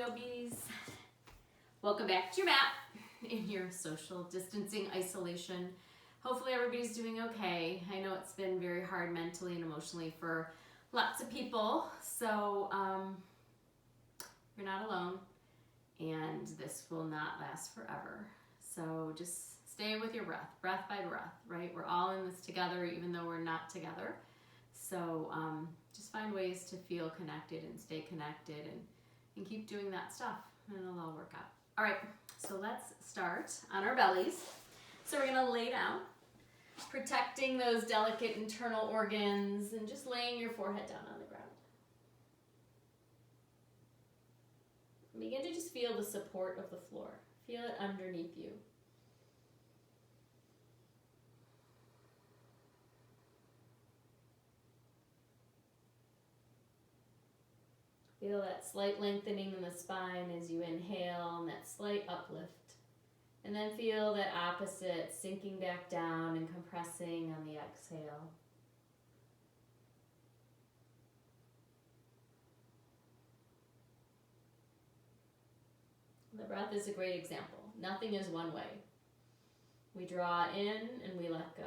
yogis. Welcome back to your mat in your social distancing isolation. Hopefully everybody's doing okay. I know it's been very hard mentally and emotionally for lots of people, so you're not alone, and this will not last forever. So just stay with your breath, breath by breath, right? We're all in this together, even though we're not together. So just find ways to feel connected and stay connected and keep doing that stuff, and it'll all work out. All right, so let's start on our bellies. So we're gonna lay down, protecting those delicate internal organs and just laying your forehead down on the ground. Begin to just feel the support of the floor. Feel it underneath you. Feel that slight lengthening in the spine as you inhale and that slight uplift. And then feel that opposite sinking back down and compressing on the exhale. The breath is a great example. Nothing is one way. We draw in and we let go.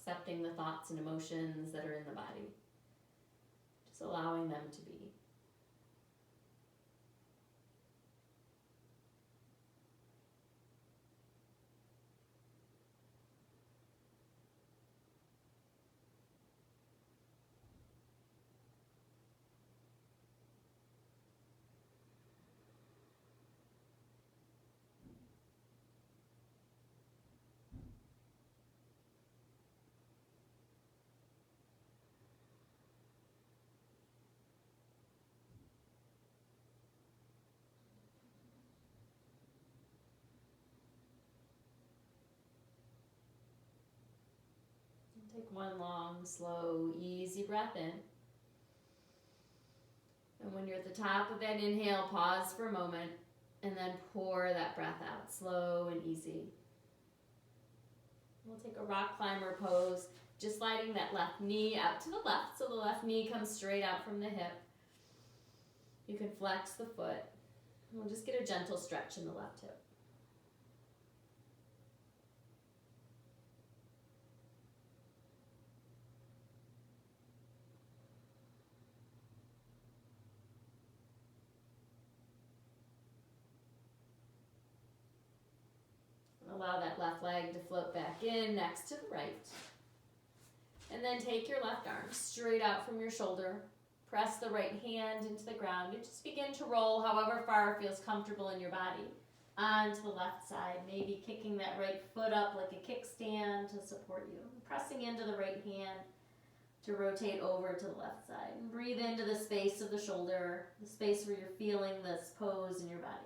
Accepting the thoughts and emotions that are in the body. Just allowing them to be. Take one long, slow, easy breath in. And when you're at the top of that inhale, pause for a moment and then pour that breath out, slow and easy. We'll take a rock climber pose, just sliding that left knee out to the left so the left knee comes straight out from the hip. You can flex the foot. We'll just get a gentle stretch in the left hip. Allow that left leg to float back in next to the right. And then take your left arm straight out from your shoulder. Press the right hand into the ground and just begin to roll however far feels comfortable in your body onto the left side. Maybe kicking that right foot up like a kickstand to support you. Pressing into the right hand to rotate over to the left side. And breathe into the space of the shoulder, the space where you're feeling this pose in your body.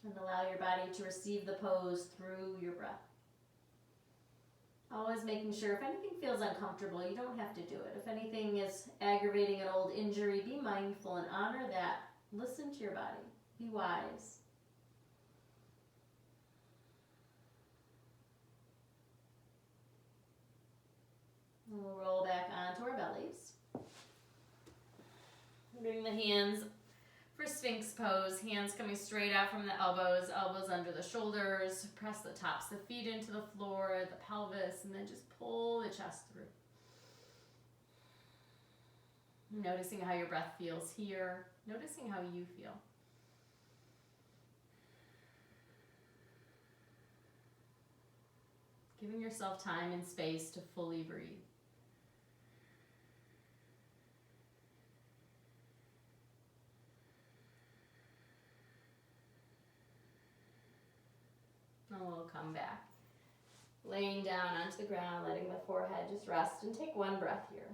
And allow your body to receive the pose through your breath. Always making sure if anything feels uncomfortable, you don't have to do it. If anything is aggravating an old injury, be mindful and honor that. Listen to your body. Be wise. And we'll roll back onto our bellies. Bring the hands for Sphinx pose, hands coming straight out from the elbows, elbows under the shoulders. Press the tops of the feet into the floor, the pelvis, and then just pull the chest through. Noticing how your breath feels here, noticing how you feel. Giving yourself time and space to fully breathe. And we'll come back. Laying down onto the ground, letting the forehead just rest, and take one breath here.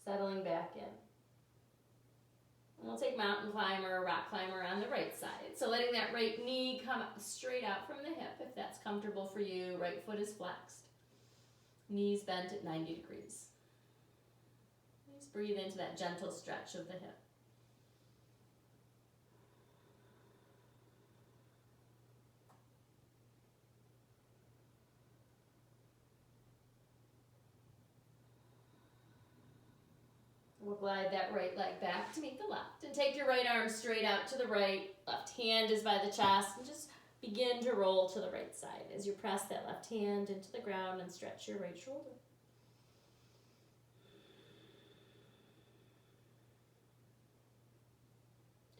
Settling back in. And we'll take mountain climber or rock climber on the right side. So letting that right knee come straight out from the hip, if that's comfortable for you. Right foot is flexed. Knees bent at 90 degrees. Just breathe into that gentle stretch of the hip. We'll glide that right leg back to meet the left. And take your right arm straight out to the right. Left hand is by the chest. And just begin to roll to the right side as you press that left hand into the ground and stretch your right shoulder.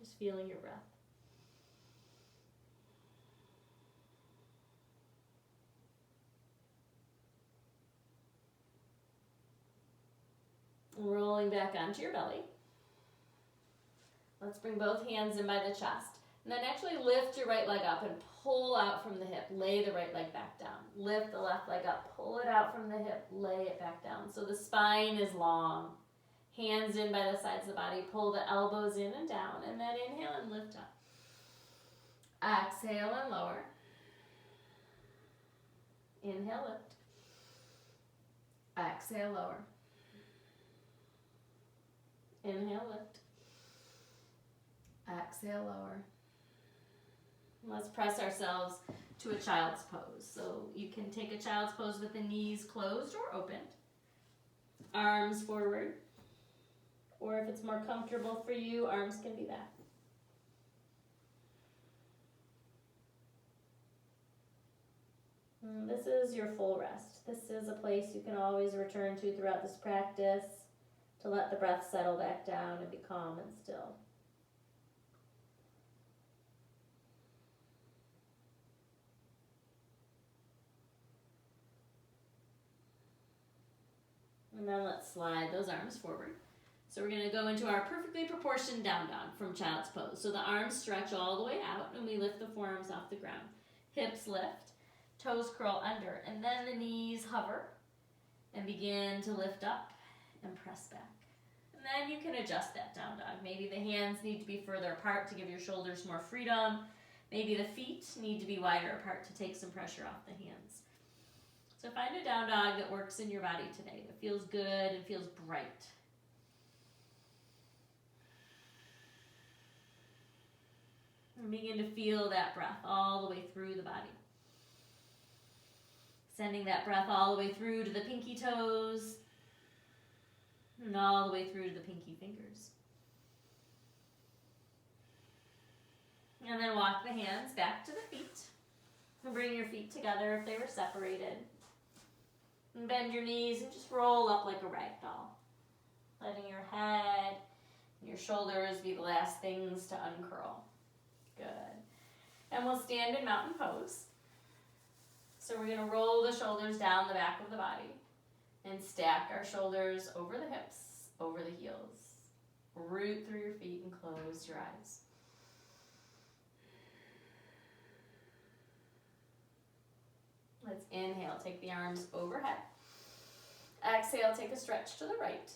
Just feeling your breath. Rolling back onto your belly. Let's bring both hands in by the chest. And then actually lift your right leg up and pull out from the hip. Lay the right leg back down. Lift the left leg up. Pull it out from the hip. Lay it back down. So the spine is long. Hands in by the sides of the body. Pull the elbows in and down. And then inhale and lift up. Exhale and lower. Inhale, lift. Exhale, lower. Inhale, lift. Exhale, lower. Let's press ourselves to a child's pose. So you can take a child's pose with the knees closed or opened. Arms forward. Or if it's more comfortable for you, arms can be back. And this is your full rest. This is a place you can always return to throughout this practice to let the breath settle back down and be calm and still. And then let's slide those arms forward. So we're going to go into our perfectly proportioned down dog from child's pose. So the arms stretch all the way out and we lift the forearms off the ground. Hips lift, toes curl under, and then the knees hover and begin to lift up and press back. And then you can adjust that down dog. Maybe the hands need to be further apart to give your shoulders more freedom. Maybe the feet need to be wider apart to take some pressure off the hands. So find a down dog that works in your body today, that feels good and feels bright. And begin to feel that breath all the way through the body. Sending that breath all the way through to the pinky toes and all the way through to the pinky fingers. And then walk the hands back to the feet. And bring your feet together if they were separated. And bend your knees and just roll up like a rag doll. Letting your head and your shoulders be the last things to uncurl. Good. And we'll stand in mountain pose. So we're going to roll the shoulders down the back of the body and stack our shoulders over the hips, over the heels. Root through your feet and close your eyes. Let's inhale, take the arms overhead. Exhale, take a stretch to the right.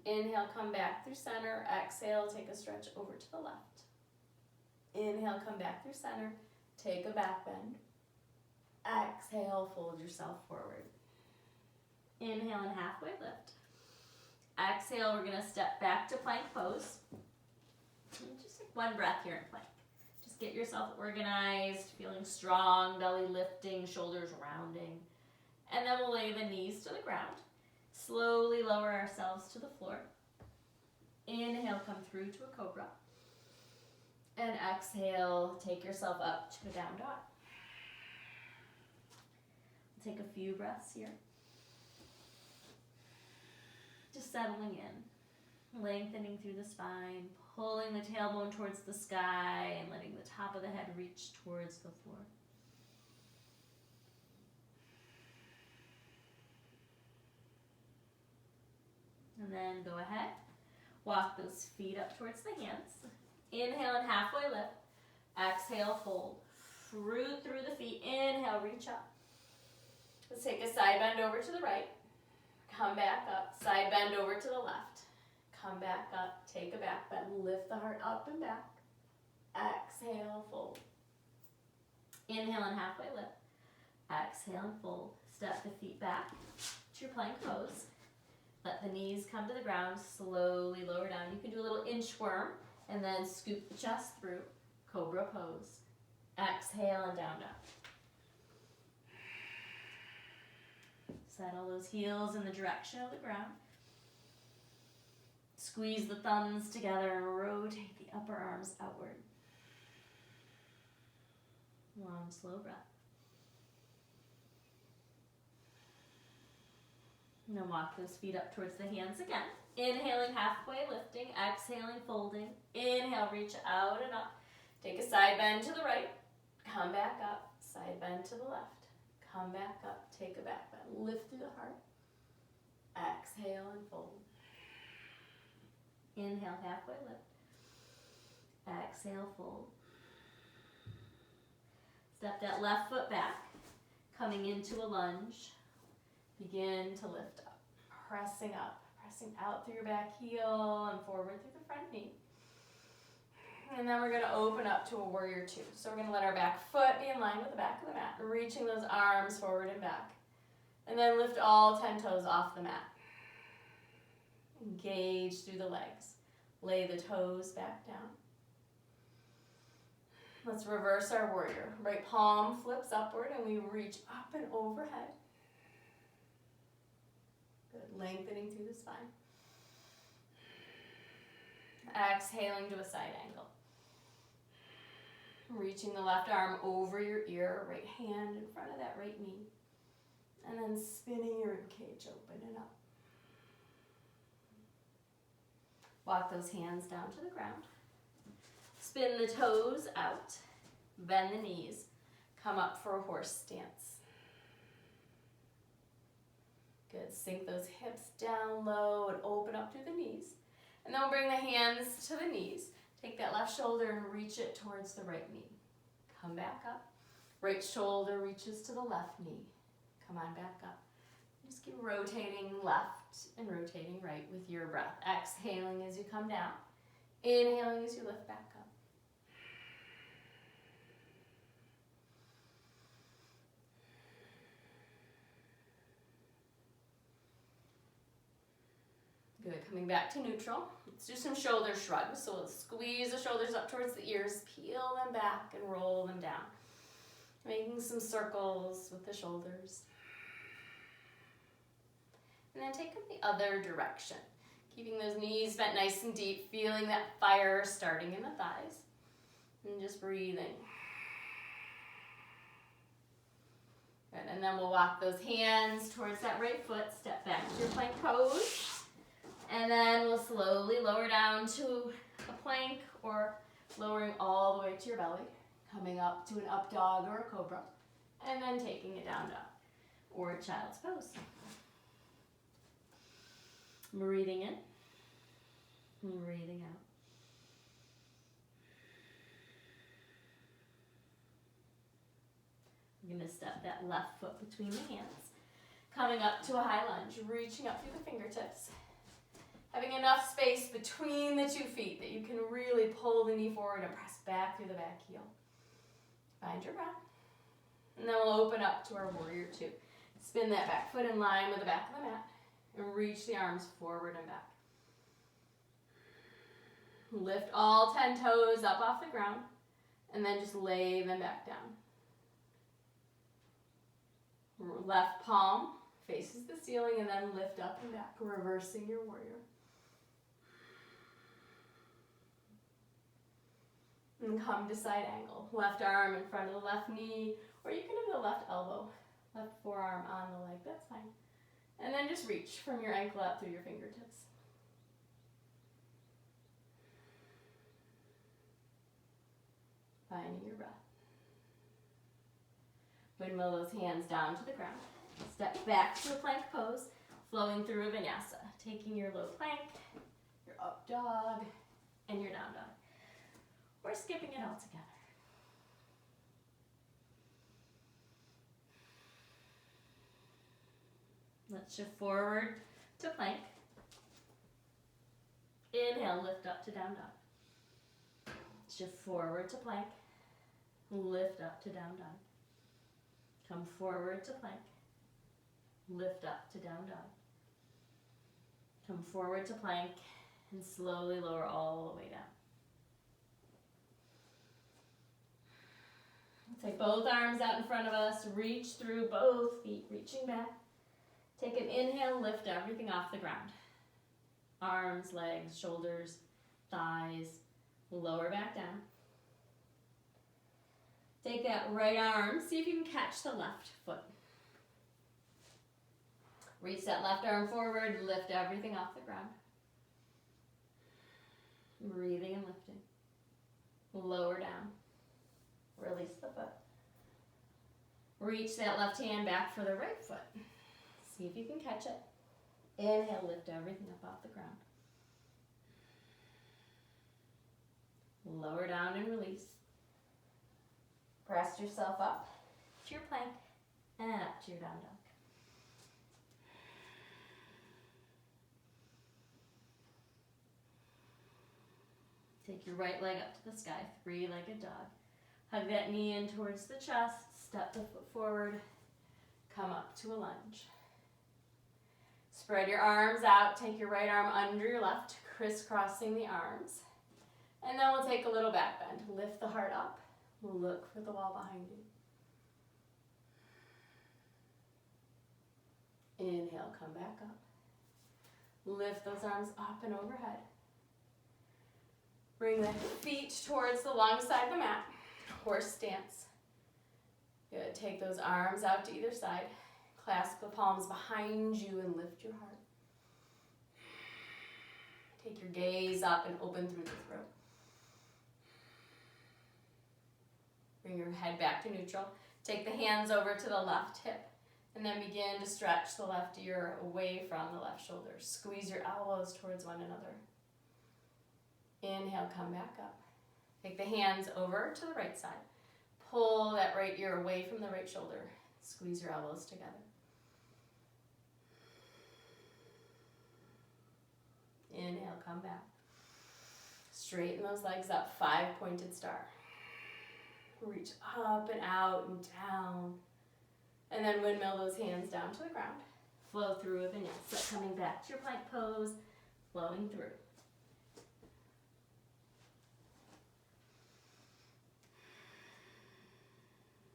Inhale, come back through center. Exhale, take a stretch over to the left. Inhale, come back through center. Take a back bend. Exhale, fold yourself forward. Inhale and halfway lift. Exhale, we're going to step back to plank pose. Just take one breath here in plank. Just get yourself organized, feeling strong, belly lifting, shoulders rounding. And then we'll lay the knees to the ground. Slowly lower ourselves to the floor. Inhale, come through to a cobra. And exhale, take yourself up to a down dog. Take a few breaths here. Just settling in, lengthening through the spine, pulling the tailbone towards the sky and letting the top of the head reach towards the floor. And then go ahead, walk those feet up towards the hands. Inhale and halfway lift. Exhale, fold. Root through the feet. Inhale, reach up. Let's take a side bend over to the right. Come back up. Side bend over to the left. Come back up, take a back bend, lift the heart up and back. Exhale, fold. Inhale and halfway lift. Exhale and fold. Step the feet back to your plank pose. Let the knees come to the ground, slowly lower down. You can do a little inchworm and then scoop the chest through. Cobra pose. Exhale and down dog. Settle those heels in the direction of the ground. Squeeze the thumbs together and rotate the upper arms outward. Long, slow breath. And then walk those feet up towards the hands again. Inhaling, halfway lifting. Exhaling, folding. Inhale, reach out and up. Take a side bend to the right. Come back up. Side bend to the left. Come back up. Take a back bend. Lift through the heart. Exhale and fold. Inhale, halfway lift. Exhale, fold. Step that left foot back. Coming into a lunge. Begin to lift up. Pressing up. Pressing out through your back heel and forward through the front knee. And then we're going to open up to a warrior two. So we're going to let our back foot be in line with the back of the mat, reaching those arms forward and back. And then lift all 10 toes off the mat. Engage through the legs. Lay the toes back down. Let's reverse our warrior. Right palm flips upward and we reach up and overhead. Good, lengthening through the spine. Exhaling to a side angle. Reaching the left arm over your ear, right hand in front of that right knee. And then spinning your ribcage open and up. Walk those hands down to the ground. Spin the toes out. Bend the knees. Come up for a horse stance. Good. Sink those hips down low and open up through the knees. And then we'll bring the hands to the knees. Take that left shoulder and reach it towards the right knee. Come back up. Right shoulder reaches to the left knee. Come on back up. Just keep rotating left and rotating right with your breath. Exhaling as you come down. Inhaling as you lift back up. Good. Coming back to neutral. Let's do some shoulder shrugs. So let's squeeze the shoulders up towards the ears, peel them back and roll them down. Making some circles with the shoulders. And then take them the other direction. Keeping those knees bent nice and deep, feeling that fire starting in the thighs. And just breathing. Good. And then we'll walk those hands towards that right foot. Step back to your plank pose. And then we'll slowly lower down to a plank or lowering all the way to your belly. Coming up to an up dog or a cobra. And then taking it down dog or a child's pose. Breathing in. And breathing out. I'm going to step that left foot between the hands. Coming up to a high lunge. Reaching up through the fingertips. Having enough space between the 2 feet that you can really pull the knee forward and press back through the back heel. Find your breath. And then we'll open up to our warrior two. Spin that back foot in line with the back of the mat. And reach the arms forward and back. Lift all 10 toes up off the ground. And then just lay them back down. Left palm faces the ceiling and then lift up and back, reversing your warrior. And come to side angle. Left arm in front of the left knee, or you can do the left elbow, left forearm on the leg, that's fine. And then just reach from your ankle up through your fingertips. Finding your breath. Windmill those hands down to the ground. Step back to a plank pose, flowing through a vinyasa. Taking your low plank, your up dog, and your down dog. Or skipping it all together. Let's shift forward to plank. Inhale, lift up to down dog. Shift forward to plank. Lift up to down dog. Come forward to plank. Lift up to down dog. Come forward to plank and slowly lower all the way down. Take both arms out in front of us. Reach through both feet, reaching back. Take an inhale, lift everything off the ground. Arms, legs, shoulders, thighs. Lower back down. Take that right arm. See if you can catch the left foot. Reach that left arm forward. Lift everything off the ground. Breathing and lifting. Lower down. Release the foot. Reach that left hand back for the right foot. See if you can catch it. Inhale, lift everything up off the ground. Lower down and release. Press yourself up to your plank and up to your down dog. Take your right leg up to the sky, three-legged dog. Hug that knee in towards the chest, step the foot forward, come up to a lunge. Spread your arms out, take your right arm under your left, crisscrossing the arms. And then we'll take a little back bend. Lift the heart up, look for the wall behind you. Inhale, come back up. Lift those arms up and overhead. Bring the feet towards the long side of the mat. Horse stance. Good. Take those arms out to either side. Clasp the palms behind you and lift your heart. Take your gaze up and open through the throat. Bring your head back to neutral. Take the hands over to the left hip. And then begin to stretch the left ear away from the left shoulder. Squeeze your elbows towards one another. Inhale, come back up. Take the hands over to the right side. Pull that right ear away from the right shoulder. Squeeze your elbows together. Inhale, come back. Straighten those legs up, 5-pointed star. Reach up and out and down. And then windmill those hands down to the ground. Flow through a vinyasa, coming back to your plank pose, flowing through.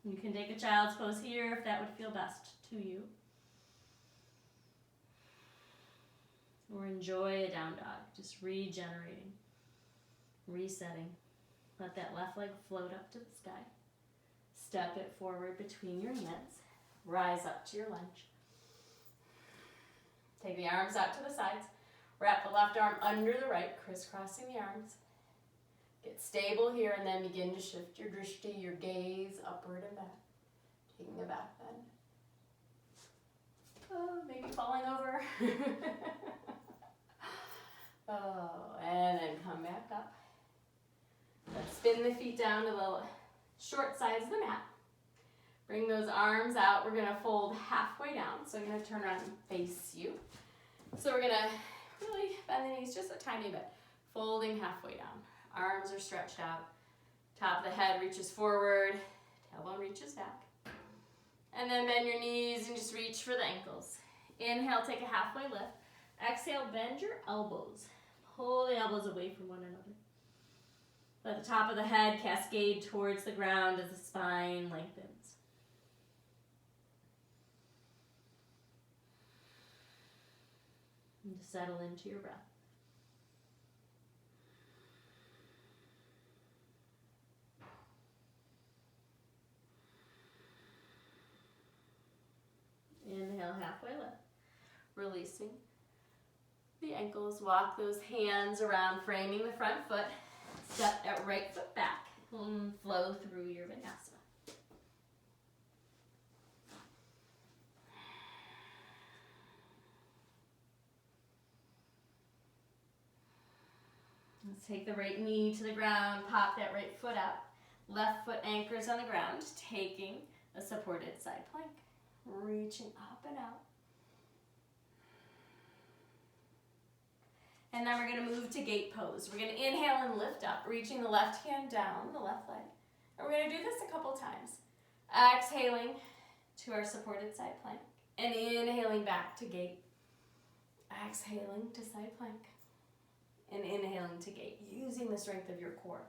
You can take a child's pose here if that would feel best to you. Or enjoy a down dog, just regenerating, resetting. Let that left leg float up to the sky. Step it forward between your hands. Rise up to your lunge. Take the arms out to the sides. Wrap the left arm under the right, crisscrossing the arms. Get stable here and then begin to shift your drishti, your gaze upward and back. Taking a back bend. Oh, maybe falling over. Oh, and then come back up. Let's spin the feet down to the short sides of the mat. Bring those arms out. We're going to fold halfway down. So I'm going to turn around and face you. So we're going to really bend the knees just a tiny bit. Folding halfway down. Arms are stretched out. Top of the head reaches forward. Tailbone reaches back. And then bend your knees and just reach for the ankles. Inhale, take a halfway lift. Exhale, bend your elbows. Pull the elbows away from one another. Let the top of the head cascade towards the ground as the spine lengthens. And to settle into your breath. Inhale, halfway lift. Releasing the ankles. Walk those hands around, framing the front foot. Step that right foot back and flow through your vinyasa. Let's take the right knee to the ground, pop that right foot up. Left foot anchors on the ground, taking a supported side plank. Reaching up and out. And then we're gonna move to gate pose. We're gonna inhale and lift up, reaching the left hand down, the left leg. And we're gonna do this a couple times. Exhaling to our supported side plank. And inhaling back to gate. Exhaling to side plank. And inhaling to gate. Using the strength of your core.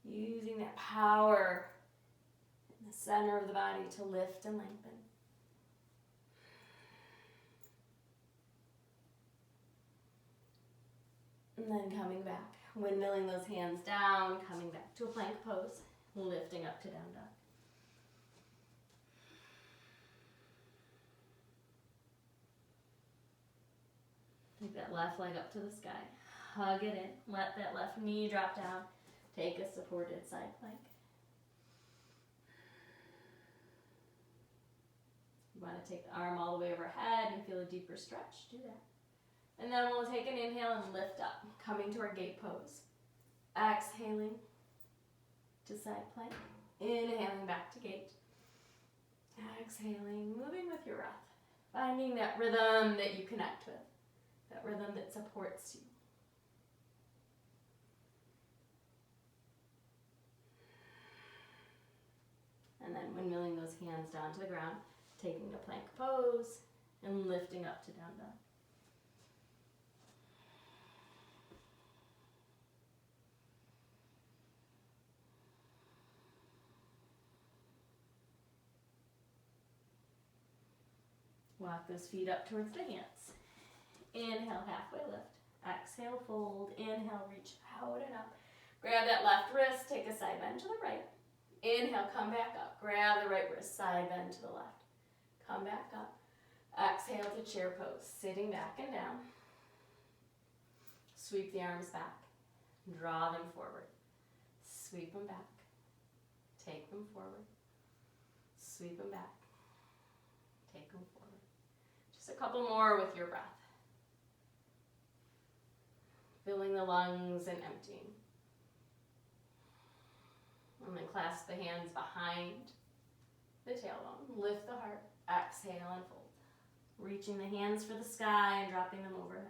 Using that power in the center of the body to lift and lengthen. And then coming back, windmilling those hands down, coming back to a plank pose, lifting up to down dog. Take that left leg up to the sky. Hug it in. Let that left knee drop down. Take a supported side plank. You want to take the arm all the way overhead and feel a deeper stretch. Do that. And then we'll take an inhale and lift up, coming to our gate pose. Exhaling to side plank. Inhaling back to gate. Exhaling, moving with your breath. Finding that rhythm that you connect with. That rhythm that supports you. And then windmilling those hands down to the ground, taking a plank pose, and lifting up to down dog. Walk those feet up towards the hands. Inhale, halfway lift. Exhale, fold. Inhale, reach out and up. Grab that left wrist, take a side bend to the right. Inhale, come back up. Grab the right wrist, side bend to the left. Come back up. Exhale to chair pose, sitting back and down. Sweep the arms back. Draw them forward. Sweep them back. Take them forward. Sweep them back. Take them forward. Just a couple more with your breath. Filling the lungs and emptying. And then clasp the hands behind the tailbone. Lift the heart. Exhale and fold. Reaching the hands for the sky and dropping them overhead.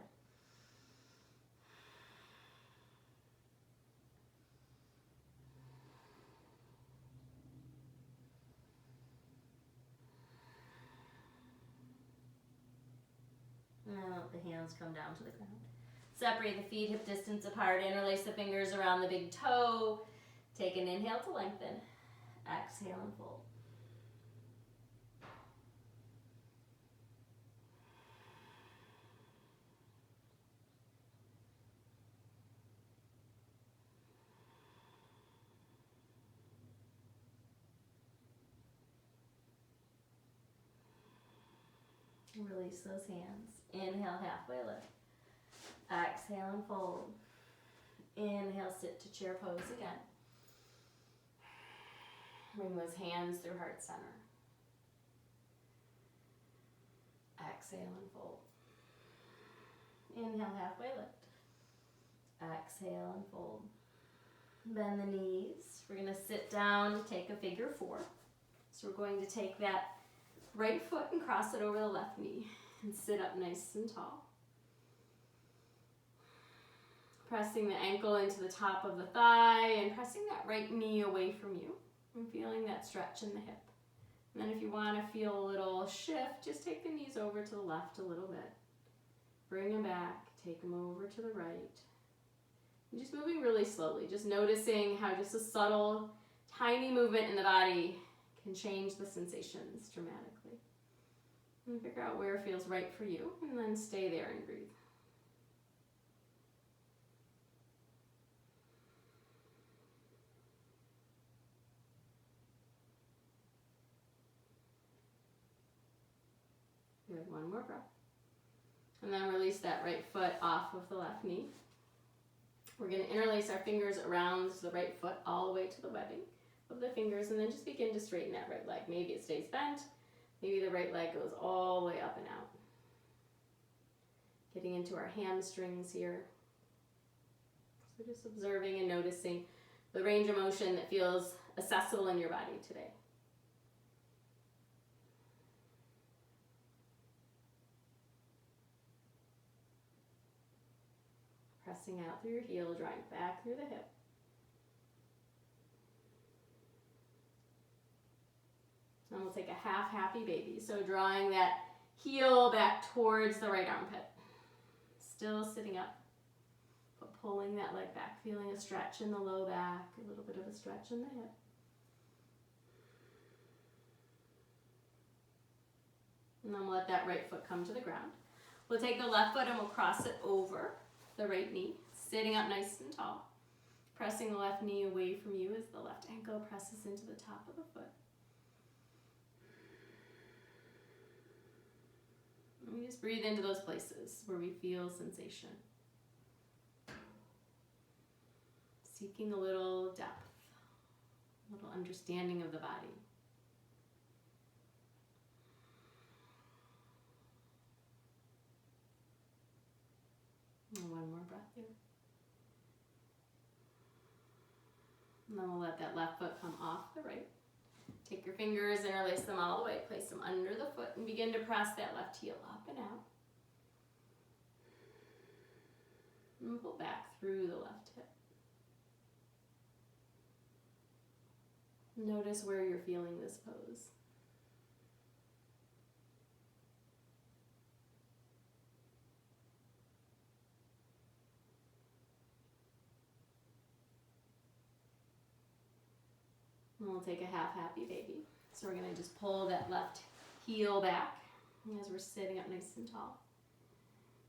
And let the hands come down to the ground. Separate the feet hip distance apart. Interlace the fingers around the big toe. Take an inhale to lengthen. Exhale and fold. Release those hands. Inhale, halfway lift. Exhale and fold. Inhale, sit to chair pose again. Bring those hands through heart center. Exhale and fold. Inhale, halfway lift. Exhale and fold. Bend the knees. We're going to sit down, take a figure four. So we're going to take that right foot and cross it over the left knee and sit up nice and tall. Pressing the ankle into the top of the thigh and pressing that right knee away from you and feeling that stretch in the hip. And then if you want to feel a little shift, just take the knees over to the left a little bit. Bring them back, take them over to the right. And just moving really slowly, just noticing how just a subtle, tiny movement in the body can change the sensations dramatically. And figure out where it feels right for you, and then stay there and breathe. Good, one more breath. And then release that right foot off of the left knee. We're going to interlace our fingers around the right foot all the way to the webbing of the fingers, and then just begin to straighten that right leg. Maybe it stays bent. Maybe the right leg goes all the way up and out. Getting into our hamstrings here. So just observing and noticing the range of motion that feels accessible in your body today. Pressing out through your heel, drawing back through the hip. And we'll take a half happy baby. So drawing that heel back towards the right armpit. Still sitting up, but pulling that leg back, feeling a stretch in the low back, a little bit of a stretch in the hip. And then we'll let that right foot come to the ground. We'll take the left foot and we'll cross it over the right knee, sitting up nice and tall. Pressing the left knee away from you as the left ankle presses into the top of the foot. And we just breathe into those places where we feel sensation. Seeking a little depth, a little understanding of the body. And one more breath here. And then we'll let that left foot come off the right. Take your fingers, interlace them all the way, place them under the foot, and begin to press that left heel up and out. And pull back through the left hip. Notice where you're feeling this pose. And we'll take a half happy baby. So we're going to just pull that left heel back as we're sitting up nice and tall.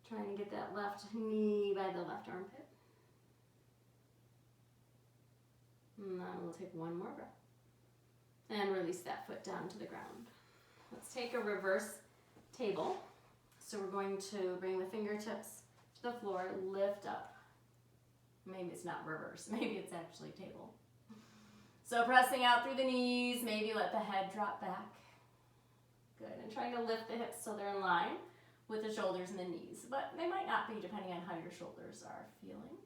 Trying to get that left knee by the left armpit. And then we'll take one more breath. And release that foot down to the ground. Let's take a reverse table. So we're going to bring the fingertips to the floor, lift up. Maybe it's not reverse, maybe it's actually table. So pressing out through the knees, maybe let the head drop back. Good, and trying to lift the hips so they're in line with the shoulders and the knees, but they might not be depending on how your shoulders are feeling.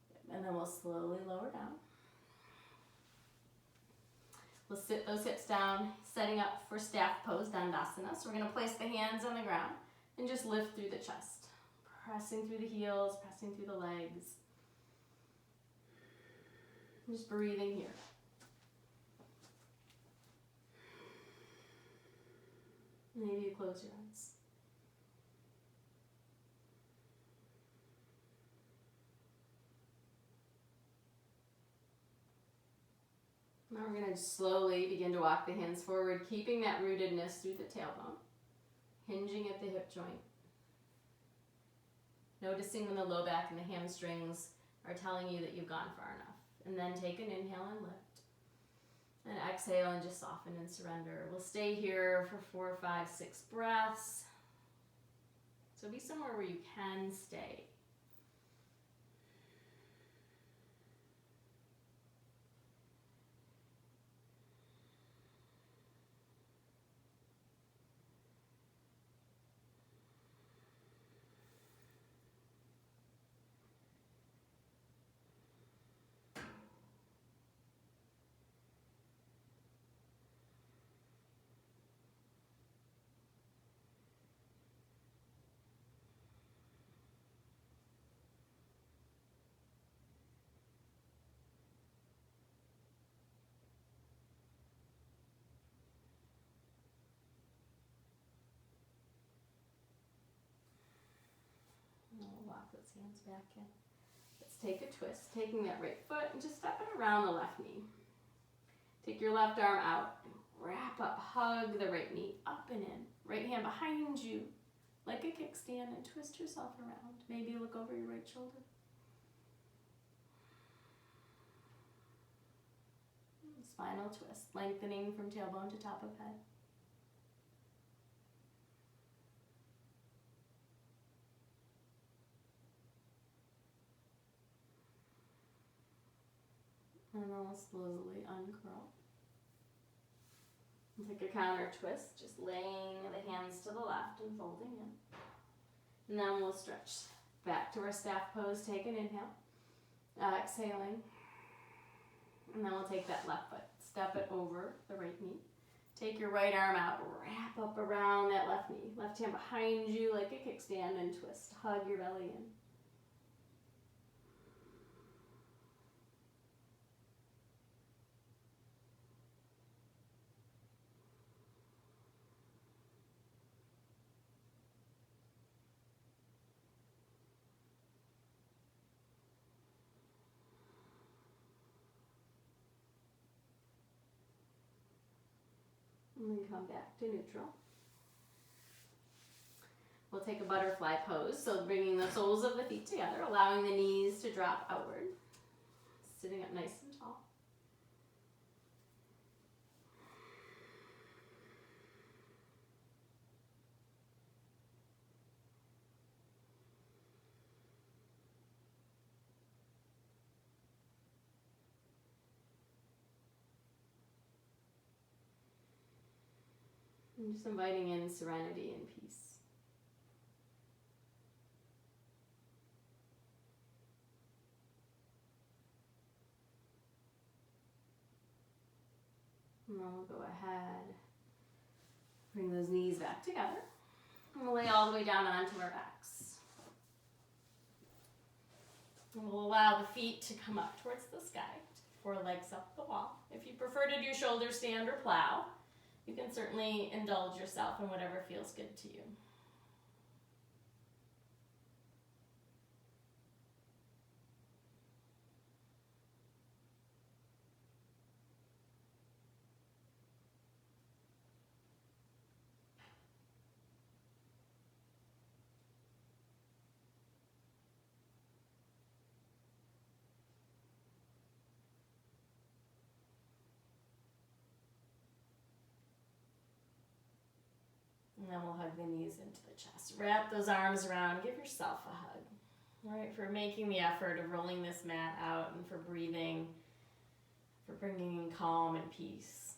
Good. And then we'll slowly lower down. We'll sit those hips down, setting up for staff pose, Dandasana. So we're going to place the hands on the ground and just lift through the chest. Pressing through the heels, pressing through the legs. Just breathing here. Maybe you close your eyes. Now we're going to slowly begin to walk the hands forward, keeping that rootedness through the tailbone, hinging at the hip joint. Noticing when the low back and the hamstrings are telling you that you've gone far enough. And then take an inhale and lift. And exhale and just soften and surrender. We'll stay here for 4, 5, 6 breaths. So be somewhere where you can stay. Those hands back in. Let's take a twist, taking that right foot and just step it around the left knee. Take your left arm out and wrap up, hug the right knee up and in. Right hand behind you like a kickstand and twist yourself around. Maybe look over your right shoulder. Spinal twist, lengthening from tailbone to top of head. And then we'll slowly uncurl. And take a counter twist, just laying the hands to the left and folding in. And then we'll stretch back to our staff pose. Take an inhale. Exhaling. And then we'll take that left foot, step it over the right knee. Take your right arm out, wrap up around that left knee. Left hand behind you like a kickstand and twist. Hug your belly in. And then come back to neutral. We'll take a butterfly pose, so bringing the soles of the feet together, allowing the knees to drop outward. Sitting up nice and tall. And just inviting in serenity and peace. And then we'll go ahead, bring those knees back together. And we'll lay all the way down onto our backs. And we'll allow the feet to come up towards the sky, 4 legs up the wall. If you prefer to do shoulder stand or plow, you can certainly indulge yourself in whatever feels good to you. And then we'll hug the knees into the chest. Wrap those arms around. Give yourself a hug. All right, for making the effort of rolling this mat out and for breathing, for bringing in calm and peace.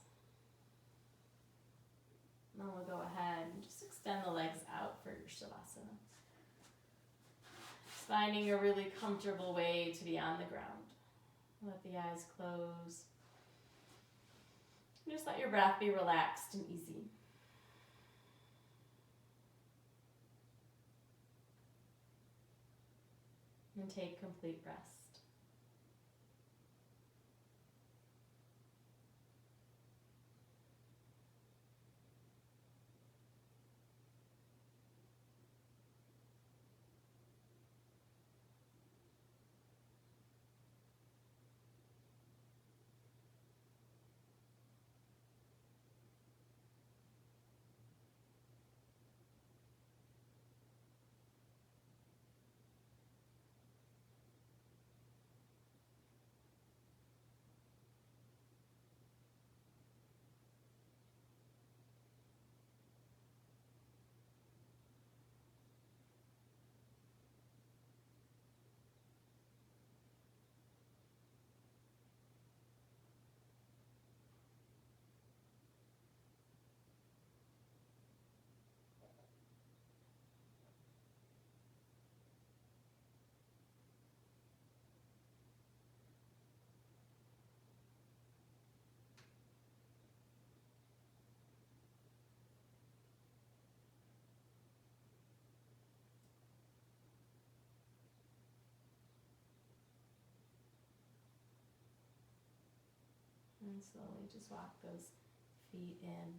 And then we'll go ahead and just extend the legs out for your Shavasana. Just finding a really comfortable way to be on the ground. Let the eyes close. Just let your breath be relaxed and easy. And take complete rest. And slowly just walk those feet in.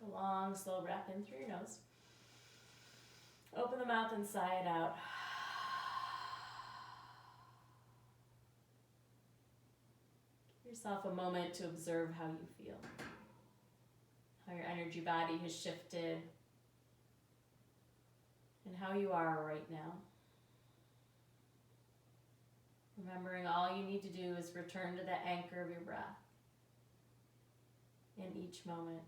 Take a long, slow breath in through your nose. Open the mouth and sigh it out. Give yourself a moment to observe how you feel. How your energy body has shifted. And how you are right now. Remembering all you need to do is return to the anchor of your breath in each moment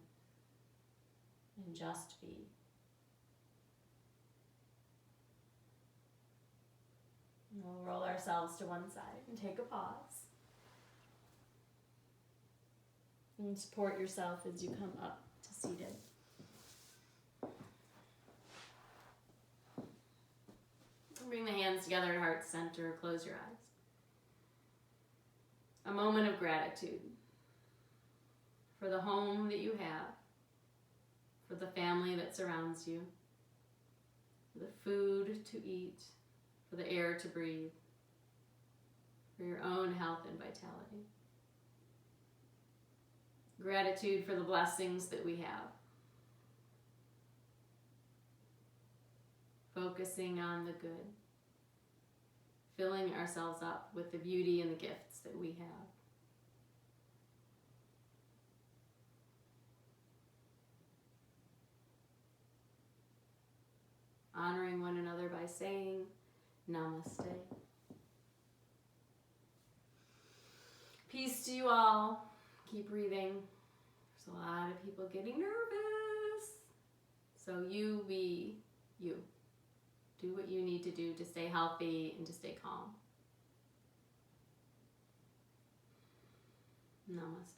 and just be. And we'll roll ourselves to one side and take a pause. And support yourself as you come up to seated. Bring the hands together at heart center. Close your eyes. A moment of gratitude. for the home that you have, for the family that surrounds you, for the food to eat, for the air to breathe, for your own health and vitality. Gratitude for the blessings that we have. Focusing on the good. Filling ourselves up with the beauty and the gifts that we have. Honoring one another by saying namaste. Peace to you all. Keep breathing. There's a lot of people getting nervous. So you be you. Do what you need to do to stay healthy and to stay calm. Namaste.